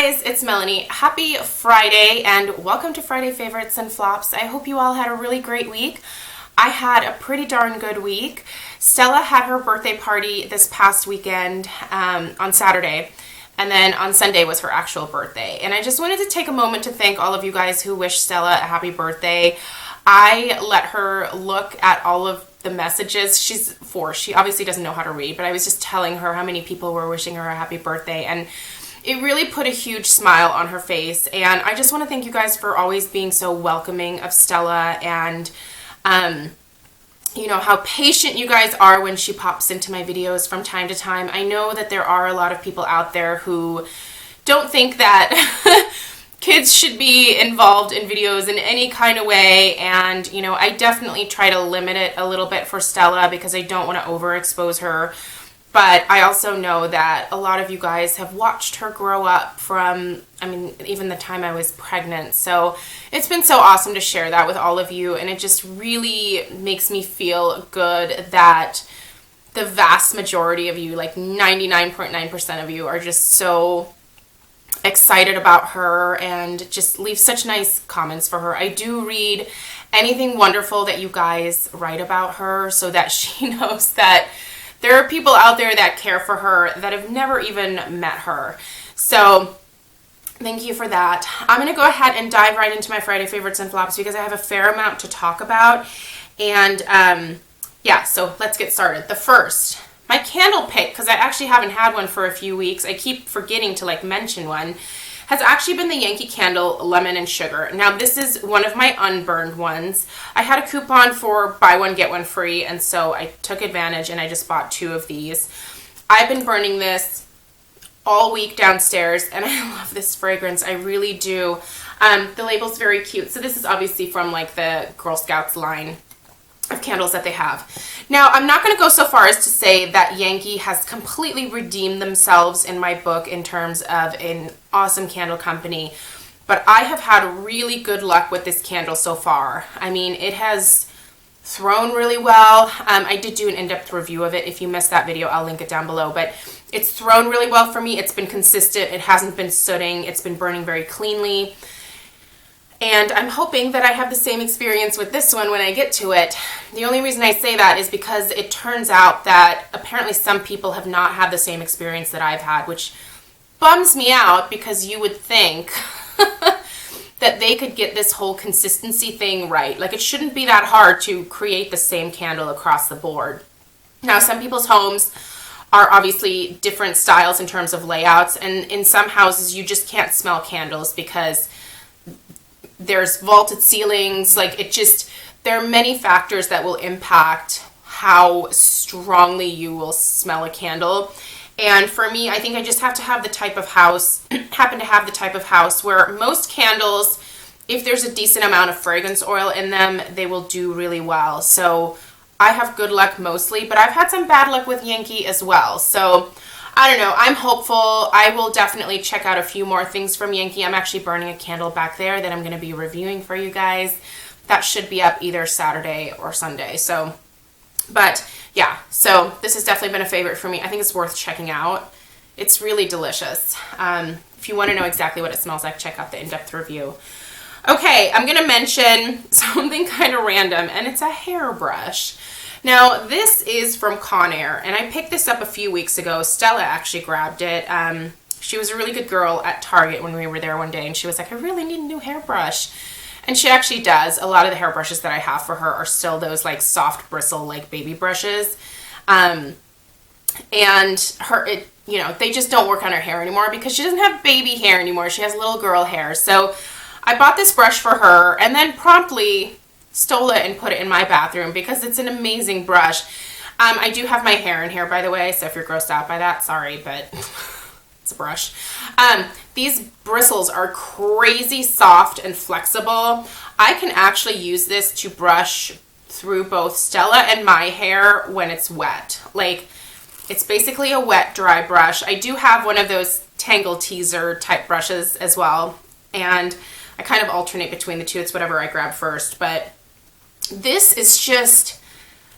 guys, it's Melanie. Happy Friday and welcome to Friday Favorites and Flops. I hope you all had a really great week. I had a pretty darn good week. Stella had her birthday party this past weekend on Saturday, and then on Sunday was her actual birthday. And I just wanted to take a moment to thank all of you guys who wished Stella a happy birthday. I let her look at all of the messages. She's 4. She obviously doesn't know how to read, but I was just telling her how many people were wishing her a happy birthday, and it really put a huge smile on her face. And I just want to thank you guys for always being so welcoming of Stella, and you know, how patient you guys are when she pops into my videos from time to time. I know that there are a lot of people out there who don't think that kids should be involved in videos in any kind of way, and you know, I definitely try to limit it a little bit for Stella because I don't want to overexpose her. But I also know that a lot of you guys have watched her grow up from, I mean, even the time I was pregnant. So it's been so awesome to share that with all of you, and it just really makes me feel good that the vast majority of you, like 99.9% of you, are just so excited about her and just leave such nice comments for her. I do read anything wonderful that you guys write about her so that she knows that there are people out there that care for her that have never even met her. So thank you for that. I'm going to go ahead and dive right into my Friday favorites and flops because I have a fair amount to talk about. And yeah, so let's get started. The first, my candle pick, because I actually haven't had one for a few weeks. I keep forgetting to like mention one. Has actually been the Yankee Candle Lemon and Sugar. Now this is one of my unburned ones. I had a coupon for buy one get one free, and so I took advantage and I just bought 2 of these. I've been burning this all week downstairs and I love this fragrance. I really do. The label's very cute. So this is obviously from like the Girl Scouts line of candles that they have. Now, I'm not going to go so far as to say that Yankee has completely redeemed themselves in my book in terms of an awesome candle company, but I have had really good luck with this candle so far. I mean, it has thrown really well. I did do an in-depth review of it. If you missed that video, I'll link it down below, but it's thrown really well for me. It's been consistent. It hasn't been sooting. It's been burning very cleanly. And I'm hoping that I have the same experience with this one when I get to it. The only reason I say that is because it turns out that apparently some people have not had the same experience that I've had, which bums me out because you would think that they could get this whole consistency thing right. Like, it shouldn't be that hard to create the same candle across the board. Now, some people's homes are obviously different styles in terms of layouts, and in some houses you just can't smell candles because there's vaulted ceilings. Like, it just, there are many factors that will impact how strongly you will smell a candle. And for me, I think I just have to have the type of house, happen to have the type of house where most candles, if there's a decent amount of fragrance oil in them, they will do really well. So I have good luck mostly, but I've had some bad luck with Yankee as well. So I don't know. I'm hopeful. I will definitely check out a few more things from Yankee. I'm actually burning a candle back there that I'm going to be reviewing for you guys. That should be up either Saturday or Sunday. So, but yeah, so this has definitely been a favorite for me. I think it's worth checking out. It's really delicious. If you want to know exactly what it smells like, check out the in-depth review. Okay, I'm going to mention something kind of random, and it's a hairbrush. Now, this is from Conair, and I picked this up a few weeks ago. Stella actually grabbed it. She was a really good girl at Target when we were there one day, and she was like, I really need a new hairbrush. And she actually does. A lot of the hairbrushes that I have for her are still those like soft bristle like baby brushes. And you know, they just don't work on her hair anymore because she doesn't have baby hair anymore. She has little girl hair. So I bought this brush for her and then promptly stole it and put it in my bathroom because it's an amazing brush. I do have my hair in here, by the way, so if you're grossed out by that, sorry, but it's a brush. These bristles are crazy soft and flexible. I can actually use this to brush through both Stella and my hair when it's wet. Like, it's basically a wet dry brush. I do have one of those Tangle Teaser type brushes as well, and I kind of alternate between the two. It's whatever I grab first, but this is just,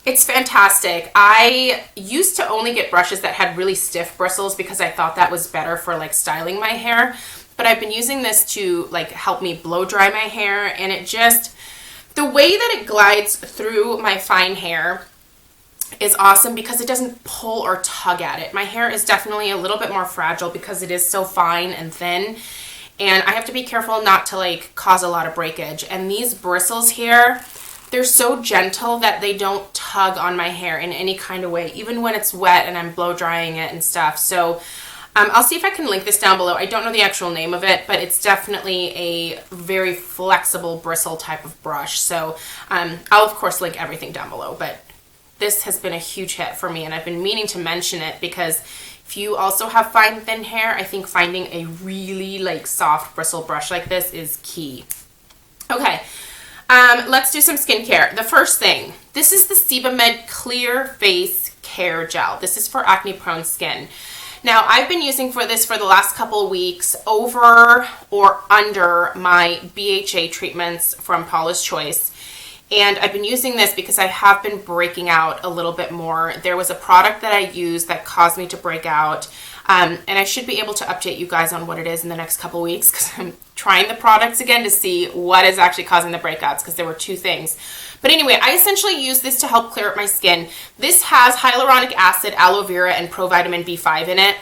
it's fantastic. I used to only get brushes that had really stiff bristles because I thought that was better for like styling my hair. but I've been using this to like help me blow dry my hair, and it just, the way that it glides through my fine hair is awesome because it doesn't pull or tug at it. My hair is definitely a little bit more fragile because it is so fine and thin, and I have to be careful not to like cause a lot of breakage. And these bristles here, they're so gentle that they don't tug on my hair in any kind of way, even when it's wet and I'm blow drying it and stuff. So I'll see if I can link this down below. I don't know the actual name of it, but it's definitely a very flexible bristle type of brush. So I'll of course link everything down below, but this has been a huge hit for me, and I've been meaning to mention it because if you also have fine, thin hair, I think finding a really like soft bristle brush like this is key. Okay, let's do some skincare. The first thing, this is the Ebates Clear Face Care Gel. This is for acne prone skin. Now, I've been using this for the last couple of weeks over or under my BHA treatments from Paula's Choice. And I've been using this because I have been breaking out a little bit more. There was a product that I used that caused me to break out. And I should be able to update you guys on what it is in the next couple weeks because I'm trying the products again to see what is actually causing the breakouts, because there were two things. But anyway, I essentially use this to help clear up my skin. This has hyaluronic acid, aloe vera, and provitamin B5 in it.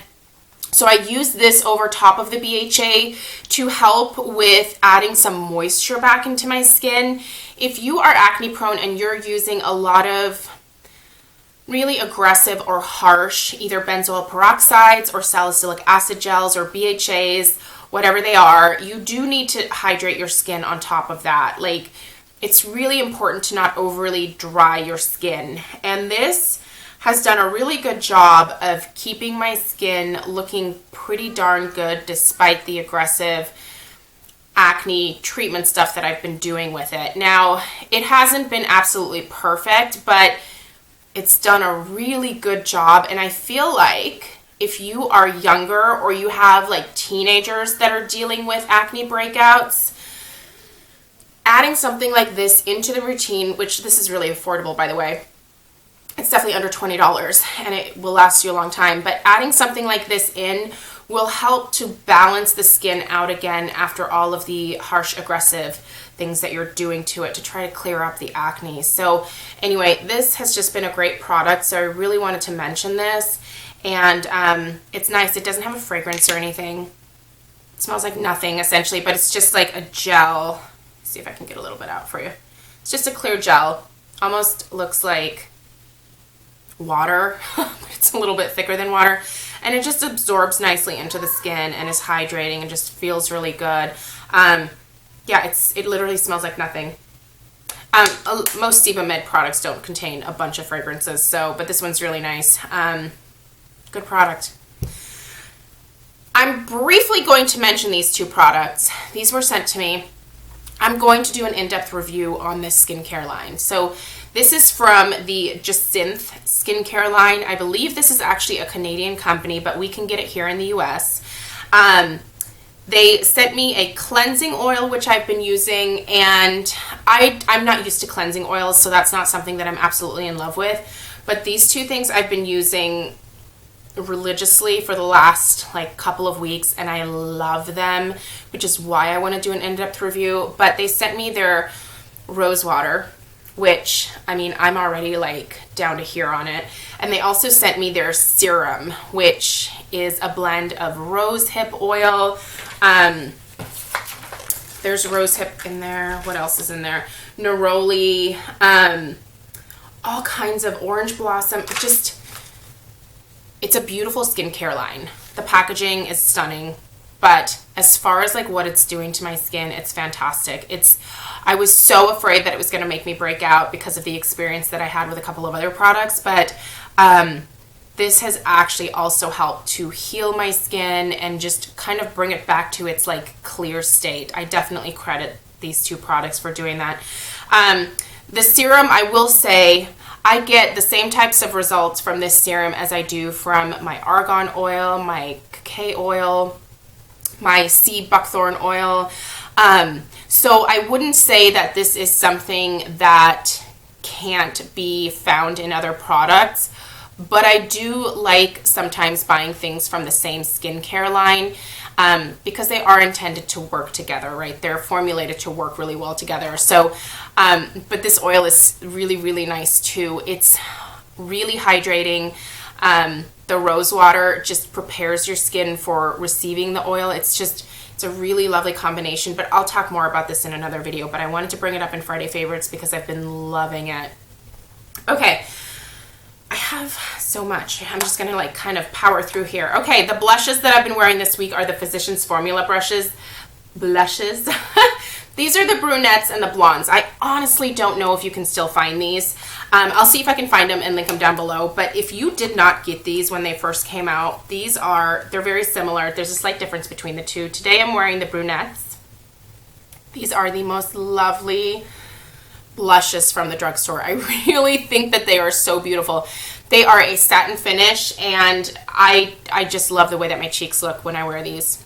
So I use this over top of the BHA to help with adding some moisture back into my skin. If you are acne prone and you're using a lot of really aggressive or harsh either benzoyl peroxides or salicylic acid gels or BHAs, whatever they are, you do need to hydrate your skin on top of that. Like, it's really important to not overly dry your skin. And this has done a really good job of keeping my skin looking pretty darn good despite the aggressive acne treatment stuff that I've been doing with it. Now, it hasn't been absolutely perfect, but it's done a really good job. And I feel like if you are younger or you have like teenagers that are dealing with acne breakouts, adding something like this into the routine, which this is really affordable, by the way, it's definitely under $20 and it will last you a long time, but adding something like this in will help to balance the skin out again after all of the harsh, aggressive things that you're doing to it to try to clear up the acne. So anyway, this has just been a great product, so I really wanted to mention this. And it's nice. It doesn't have a fragrance or anything. It smells like nothing, essentially, but it's just like a gel. Let's see if I can get a little bit out for you. It's just a clear gel. Almost looks like water, but it's a little bit thicker than water, and it just absorbs nicely into the skin and is hydrating and just feels really good. Yeah, it literally smells like nothing. Most Ebates products don't contain a bunch of fragrances, but this one's really nice. Good product. I'm briefly going to mention these two products. These were sent to me. I'm going to do an in-depth review on this skincare line. So this is from the Jacinthe skincare line. I believe this is actually a Canadian company, but we can get it here in the US. They sent me a cleansing oil, which I've been using, and I'm not used to cleansing oils, so that's not something that I'm absolutely in love with. But these two things I've been using religiously for the last like couple of weeks, and I love them, which is why I want to do an in-depth review. But they sent me their rose water, which, I mean, I'm already like down to here on it. And they also sent me their serum, which is a blend of rose hip oil. There's rose hip in there. What else is in there? Neroli, all kinds of orange blossom. It's a beautiful skincare line. The packaging is stunning, but as far as like what it's doing to my skin, it's fantastic. I was so afraid that it was going to make me break out because of the experience that I had with a couple of other products, but this has actually also helped to heal my skin and just kind of bring it back to its like clear state. I definitely credit these two products for doing that. The serum, I will say, I get the same types of results from this serum as I do from my argan oil, my cacao oil, my sea buckthorn oil. So I wouldn't say that this is something that can't be found in other products, but I do like sometimes buying things from the same skincare line. because they are intended to work together, right? They're formulated to work really well together. So, but this oil is really, really nice too. It's really hydrating. The rose water just prepares your skin for receiving the oil. It's a really lovely combination, but I'll talk more about this in another video, but I wanted to bring it up in Friday favorites because I've been loving it. Okay, I have so much. I'm just gonna like kind of power through here. Okay, the blushes that I've been wearing this week are the Physicians Formula blushes. These are the brunettes and the blondes. I honestly don't know if you can still find these. I'll see if I can find them and link them down below. But if you did not get these when they first came out, they're very similar. There's a slight difference between the two. Today I'm wearing the brunettes. These are the most lovely blushes from the drugstore. I really think that they are so beautiful. They are a satin finish, and I just love the way that my cheeks look when I wear these.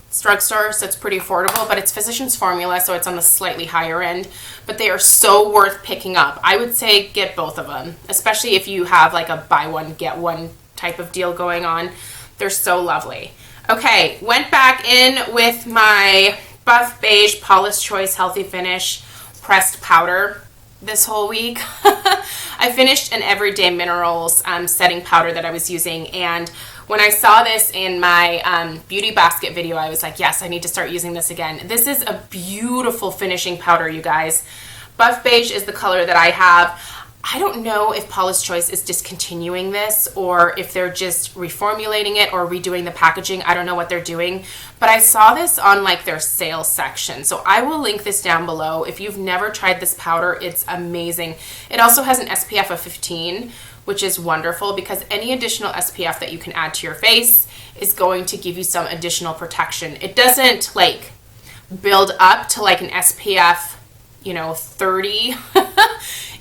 It's drugstore, so it's pretty affordable, but it's Physicians Formula, so it's on the slightly higher end, but they are so worth picking up. I would say get both of them, especially if you have like a buy one get one type of deal going on. They're so lovely. Okay, went back in with my Buff Beige Paula's Choice Healthy Finish pressed powder this whole week. I finished an Everyday Minerals setting powder that I was using, and when I saw this in my beauty basket video, I was like, yes, I need to start using this again. This is a beautiful finishing powder, you guys. Buff Beige is the color that I have. I don't know if Paula's Choice is discontinuing this or if they're just reformulating it or redoing the packaging. I don't know what they're doing, but I saw this on like their sales section. So I will link this down below. If you've never tried this powder, it's amazing. It also has an SPF of 15, which is wonderful because any additional SPF that you can add to your face is going to give you some additional protection. It doesn't like build up to like an SPF, 30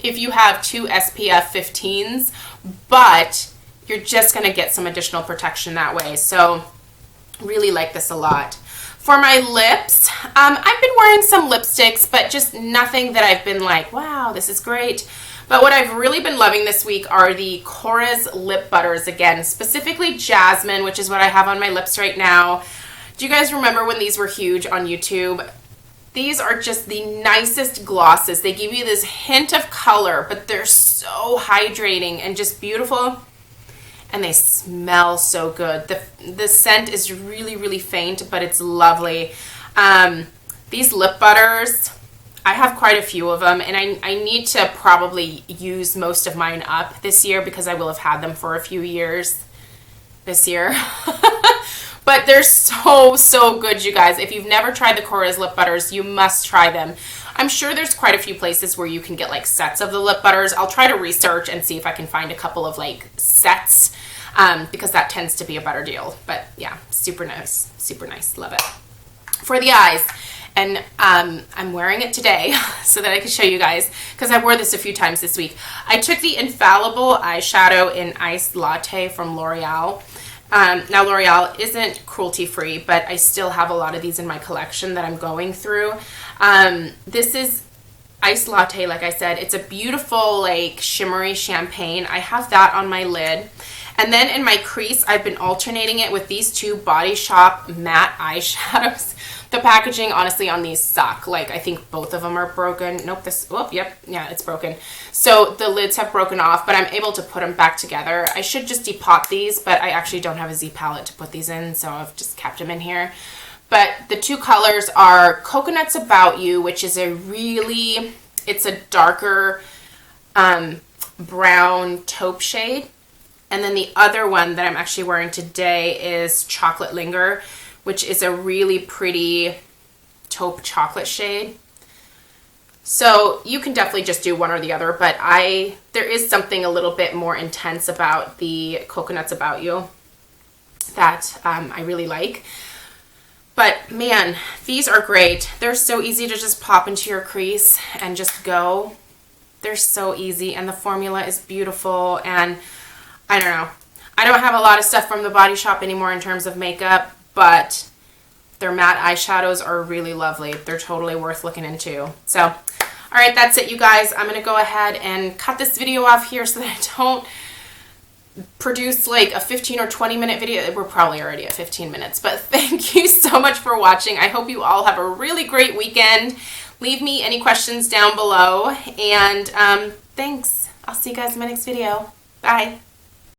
if you have two SPF 15s, but you're just going to get some additional protection that way. So really like this a lot. For my lips, I've been wearing some lipsticks, but just nothing that I've been like, wow, this is great. But what I've really been loving this week are the Korres lip butters again, specifically Jasmine, which is what I have on my lips right now. Do you guys remember when these were huge on YouTube? These are just the nicest glosses. They give you this hint of color, but they're so hydrating and just beautiful. And they smell so good. The scent is really, really faint, but it's lovely. These lip butters, I have quite a few of them, and I need to probably use most of mine up this year because I will have had them for a few years this year. But they're so, so good, you guys. If you've never tried the Korres lip butters, you must try them. I'm sure there's quite a few places where you can get like sets of the lip butters. I'll try to research and see if I can find a couple of like sets because that tends to be a better deal. But yeah, super nice, love it. For the eyes, and I'm wearing it today so that I can show you guys because I wore this a few times this week. I took the Infallible eyeshadow in Iced Latte from L'Oreal. Now L'Oreal isn't cruelty free, but I still have a lot of these in my collection that I'm going through. This is Iced Latte, like I said. It's a beautiful like shimmery champagne. I have that on my lid. And then in my crease, I've been alternating it with these two Body Shop matte eyeshadows. The packaging, honestly, on these suck. Like, I think both of them are broken. Nope, yeah, it's broken. So the lids have broken off, but I'm able to put them back together. I should just depot these, but I actually don't have a Z palette to put these in, so I've just kept them in here. But the two colors are Coconut's About You, which is it's a darker brown taupe shade. And then the other one that I'm actually wearing today is Chocolate Linger, which is a really pretty taupe chocolate shade. So you can definitely just do one or the other, but there is something a little bit more intense about the Coconut's About You that I really like. But man, these are great. They're so easy to just pop into your crease and just go. They're so easy, and the formula is beautiful, and I don't know. I don't have a lot of stuff from the Body Shop anymore in terms of makeup, but their matte eyeshadows are really lovely. They're totally worth looking into. So, all right, that's it, you guys. I'm going to go ahead and cut this video off here so that I don't produce like a 15 or 20 minute video. We're probably already at 15 minutes, but thank you so much for watching. I hope you all have a really great weekend. Leave me any questions down below, and thanks. I'll see you guys in my next video. Bye.